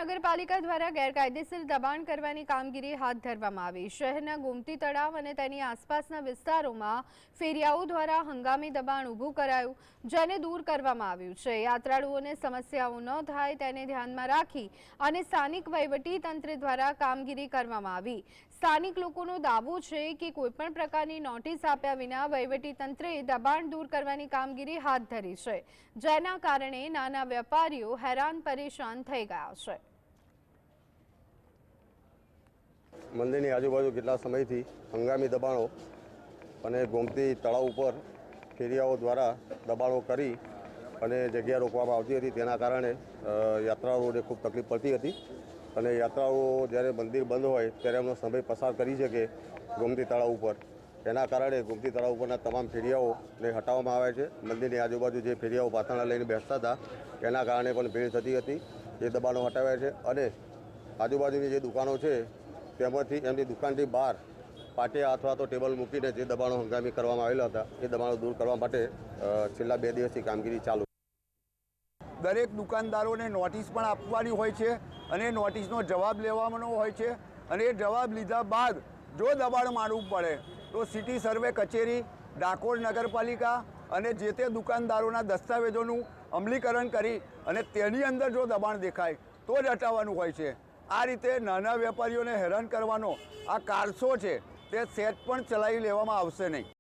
નગરપાલિકા દ્વારા ગેરકાયદેસર દબાણ કરવાની કામગીરી હાથ ધરવામાં આવી। શહેરના ગોમતી તળાવ અને તેની આસપાસના વિસ્તારોમાં ફેરિયાઓ દ્વારા હંગામી દબાણ ઊભું કરાયું, જેને દૂર કરવામાં આવ્યું છે। યાત્રાળુઓને સમસ્યાઓ ન થાય તેને ધ્યાનમાં રાખી અને સ્થાનિક વહીવટી તંત્ર દ્વારા કામગીરી કરવામાં આવી। સ્થાનિક લોકોનો દાવો છે કે કોઈપણ પ્રકારની નોટિસ આપ્યા વિના વહીવટી તંત્રે દબાણ દૂર કરવાની કામગીરી હાથ ધરી છે, જેના કારણે નાના વેપારીઓ હેરાન પરેશાન થઈ ગયા છે। મંદિરની આજુબાજુ કેટલા સમયથી હંગામી દબાણો અને ગોમતી તળાવ ઉપર ફેરિયાઓ દ્વારા દબાણો કરી અને જગ્યા રોકવામાં આવતી હતી। તેના કારણે યાત્રાળુઓને ખૂબ તકલીફ પડતી હતી અને યાત્રાળુઓ જ્યારે મંદિર બંધ હોય ત્યારે એમનો સમય પસાર કરી શકે ગોમતી તળાવ ઉપર। તેના કારણે ગોમતી તળાવ ઉપરના તમામ ફેરિયાઓને હટાવવામાં આવે છે। મંદિરની આજુબાજુ જે ફેરિયાઓ પાથરણા લઈને બેસતા હતા તેના કારણે પણ ભીડ થતી હતી, એ દબાણો હટાવ્યા છે અને આજુબાજુની જે દુકાનો છે તેમાંથી એમની દુકાનથી બહાર પાટિયા અથવા તો ટેબલ મૂકીને જે દબાણો હંગામી કરવામાં આવેલા હતા એ દબાણો દૂર કરવા માટે છેલ્લા 2 દિવસથી કામગીરી ચાલુ છે। દરેક દુકાનદારોને નોટિસ પણ આપવાની હોય છે અને નોટિસનો જવાબ લેવાનો હોય છે અને એ જવાબ લીધા બાદ જો દબાણ માનવું પડે તો સિટી સર્વે કચેરી, ડાકોર નગરપાલિકા અને જે તે દુકાનદારોના દસ્તાવેજોનું અમલીકરણ કરી અને તેની અંદર જો દબાણ દેખાય તો જ હટાવવાનું હોય છે। આ રીતે નાના વેપારીઓને હેરાન કરવાનો આ કારસો છે તે સેટ પણ ચલાવી લેવામાં આવશે નહીં।